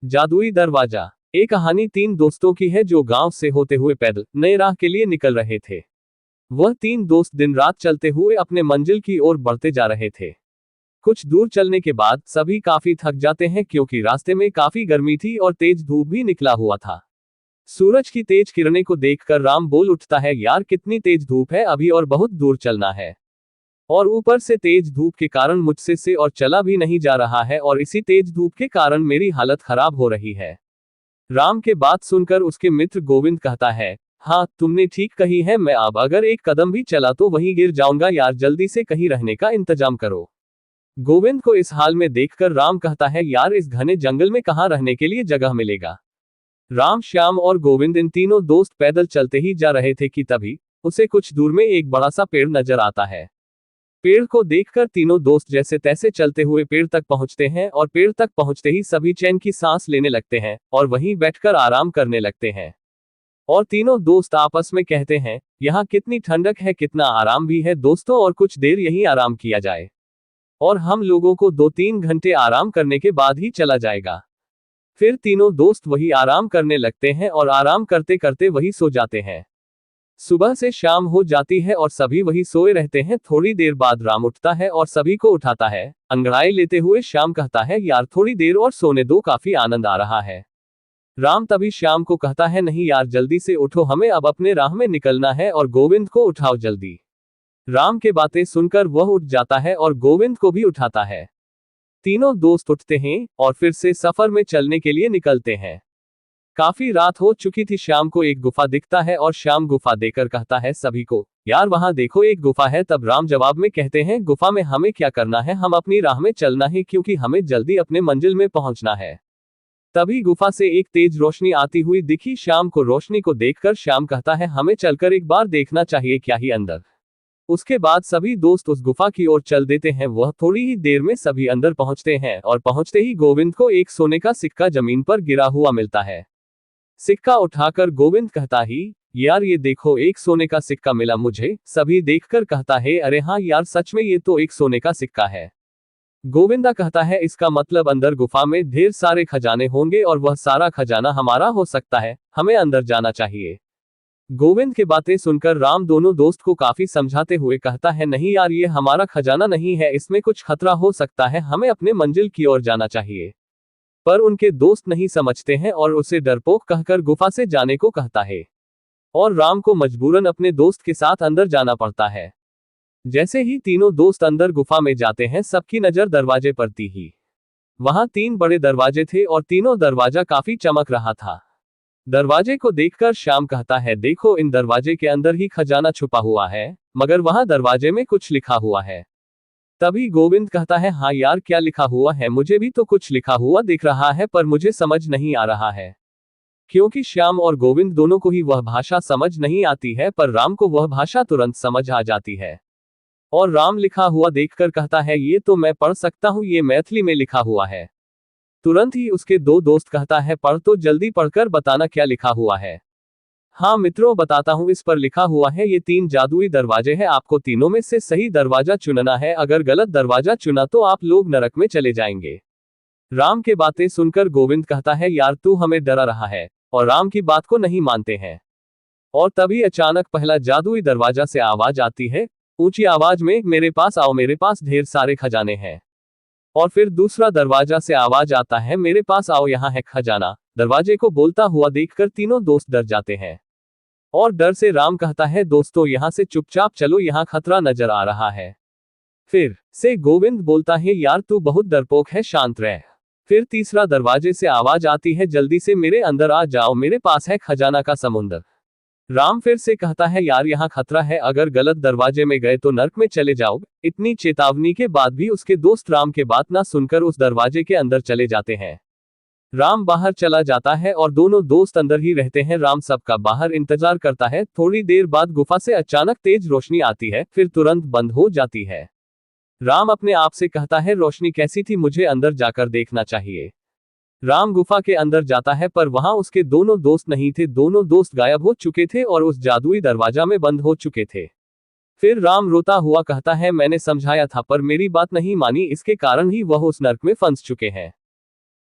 जादुई दरवाजा। एक कहानी तीन दोस्तों की है जो गांव से होते हुए पैदल नए राह के लिए निकल रहे थे। वह तीन दोस्त दिन रात चलते हुए अपने मंजिल की ओर बढ़ते जा रहे थे। कुछ दूर चलने के बाद सभी काफी थक जाते हैं क्योंकि रास्ते में काफी गर्मी थी और तेज धूप भी निकला हुआ था। सूरज की तेज किरणें को देखकर राम बोल उठता है, यार कितनी तेज धूप है, अभी और बहुत दूर चलना है। और ऊपर से तेज धूप के कारण मुझसे से और चला भी नहीं जा रहा है और इसी तेज धूप के कारण मेरी हालत खराब हो रही है। राम के बात सुनकर उसके मित्र गोविंद कहता है, हाँ तुमने ठीक कही है, मैं अब अगर एक कदम भी चला तो वहीं गिर जाऊंगा यार, जल्दी से कहीं रहने का इंतजाम करो। गोविंद को इस हाल में देखकर राम कहता है, यार इस घने जंगल में कहाँ रहने के लिए जगह मिलेगा। राम, श्याम और गोविंद इन तीनों दोस्त पैदल चलते ही जा रहे थे कि तभी उसे कुछ दूर में एक बड़ा सा पेड़ नजर आता है। पेड़ को देखकर तीनों दोस्त जैसे तैसे चलते हुए पेड़ तक पहुंचते हैं और पेड़ तक पहुंचते ही सभी चैन की सांस लेने लगते हैं और वहीं बैठकर आराम करने लगते हैं। और तीनों दोस्त आपस में कहते हैं, यहाँ कितनी ठंडक है, कितना आराम भी है दोस्तों, और कुछ देर यहीं आराम किया जाए और हम लोगों को 2-3 घंटे आराम करने के बाद ही चला जाएगा। फिर तीनों दोस्त वही आराम करने लगते हैं और आराम करते करते वही सो जाते हैं। सुबह से शाम हो जाती है और सभी वही सोए रहते हैं। थोड़ी देर बाद राम उठता है और सभी को उठाता है। अंगड़ाई लेते हुए श्याम कहता है, यार थोड़ी देर और सोने दो, काफी आनंद आ रहा है। राम तभी श्याम को कहता है, नहीं यार जल्दी से उठो, हमें अब अपने राह में निकलना है और गोविंद को उठाओ जल्दी। राम के बातें सुनकर वह उठ जाता है और गोविंद को भी उठाता है। तीनों दोस्त उठते हैं और फिर से सफर में चलने के लिए निकलते हैं। काफी रात हो चुकी थी। शाम को एक गुफा दिखता है और श्याम गुफा देखकर कहता है सभी को, यार वहां देखो एक गुफा है। तब राम जवाब में कहते हैं, गुफा में हमें क्या करना है, हम अपनी राह में चलना है क्योंकि हमें जल्दी अपने मंजिल में पहुंचना है। तभी गुफा से एक तेज रोशनी आती हुई दिखी। शाम को रोशनी को देखकर श्याम कहता है, हमें चलकर एक बार देखना चाहिए क्या ही अंदर। उसके बाद सभी दोस्त उस गुफा की ओर चल देते हैं। वह थोड़ी ही देर में सभी अंदर पहुंचते हैं और पहुंचते ही गोविंद को एक सोने का सिक्का जमीन पर गिरा हुआ मिलता है। सिक्का उठाकर गोविंद कहता ही, यार ये देखो एक सोने का सिक्का मिला मुझे। सभी देखकर कहता है, अरे हाँ यार सच में ये तो एक सोने का सिक्का है। गोविंदा कहता है, इसका मतलब अंदर गुफा में ढेर सारे खजाने होंगे और वह सारा खजाना हमारा हो सकता है, हमें अंदर जाना चाहिए। गोविंद की बातें सुनकर राम दोनों दोस्त को काफी समझाते हुए कहता है, नहीं यार ये हमारा खजाना नहीं है, इसमें कुछ खतरा हो सकता है, हमें अपने मंजिल की ओर जाना चाहिए। पर उनके दोस्त नहीं समझते हैं और उसे डरपोक कहकर गुफा से जाने को कहता है और राम को मजबूरन अपने दोस्त के साथ अंदर जाना पड़ता है। जैसे ही तीनों दोस्त अंदर गुफा में जाते हैं सबकी नजर दरवाजे पर थी ही। वहां 3 बड़े दरवाजे थे और तीनों दरवाजा काफी चमक रहा था। दरवाजे को देखकर श्याम कहता है, देखो इन दरवाजे के अंदर ही खजाना छुपा हुआ है, मगर वहां दरवाजे में कुछ लिखा हुआ है। तभी गोविंद कहता है, हाँ यार क्या लिखा हुआ है, मुझे भी तो कुछ लिखा हुआ दिख रहा है पर मुझे समझ नहीं आ रहा है। क्योंकि श्याम और गोविंद दोनों को ही वह भाषा समझ नहीं आती है, पर राम को वह भाषा तुरंत समझ आ जाती है। और राम लिखा हुआ देखकर कहता है, ये तो मैं पढ़ सकता हूँ, ये मैथिली में लिखा हुआ है। तुरंत ही उसके 2 दोस्त कहता है, पढ़ तो जल्दी, पढ़कर बताना क्या लिखा हुआ है। हाँ मित्रों बताता हूँ, इस पर लिखा हुआ है, ये 3 जादुई दरवाजे हैं, आपको तीनों में से सही दरवाजा चुनना है, अगर गलत दरवाजा चुना तो आप लोग नरक में चले जाएंगे। राम के बातें सुनकर गोविंद कहता है, यार तू हमें डरा रहा है, और राम की बात को नहीं मानते हैं। और तभी अचानक पहला जादुई दरवाजा से आवाज आती है, ऊंची आवाज में, मेरे पास आओ, मेरे पास ढेर सारे खजाने हैं। और फिर दूसरा दरवाजा से आवाज आता है, मेरे पास आओ, यहाँ है खजाना। दरवाजे को बोलता हुआ देखकर तीनों दोस्त डर जाते हैं और डर से राम कहता है, दोस्तों यहाँ से चुपचाप चलो, यहाँ खतरा नजर आ रहा है। फिर से गोविंद बोलता है, यार तू बहुत डरपोक है, शांत रह। फिर तीसरा दरवाजे से आवाज आती है, जल्दी से मेरे अंदर आ जाओ, मेरे पास है खजाना का समुंदर। राम फिर से कहता है, यार यहाँ खतरा है, अगर गलत दरवाजे में गए तो नर्क में चले जाओगे। इतनी चेतावनी के बाद भी उसके दोस्त राम के बात ना सुनकर उस दरवाजे के अंदर चले जाते हैं। राम बाहर चला जाता है और दोनों दोस्त अंदर ही रहते हैं। राम सबका बाहर इंतजार करता है। थोड़ी देर बाद गुफा से अचानक तेज रोशनी आती है, फिर तुरंत बंद हो जाती है। राम अपने आप से कहता है, रोशनी कैसी थी, मुझे अंदर जाकर देखना चाहिए। राम गुफा के अंदर जाता है पर वहां उसके दोनों दोस्त नहीं थे, दोनों दोस्त गायब हो चुके थे और उस जादुई दरवाजा में बंद हो चुके थे। फिर राम रोता हुआ कहता है, मैंने समझाया था पर मेरी बात नहीं मानी, इसके कारण ही वह उस नर्क में फंस चुके हैं।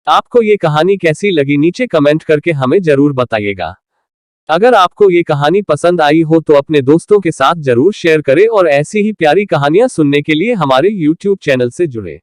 आपको ये कहानी कैसी लगी नीचे कमेंट करके हमें जरूर बताइएगा। अगर आपको ये कहानी पसंद आई हो तो अपने दोस्तों के साथ जरूर शेयर करें और ऐसी ही प्यारी कहानियां सुनने के लिए हमारे YouTube चैनल से जुड़े।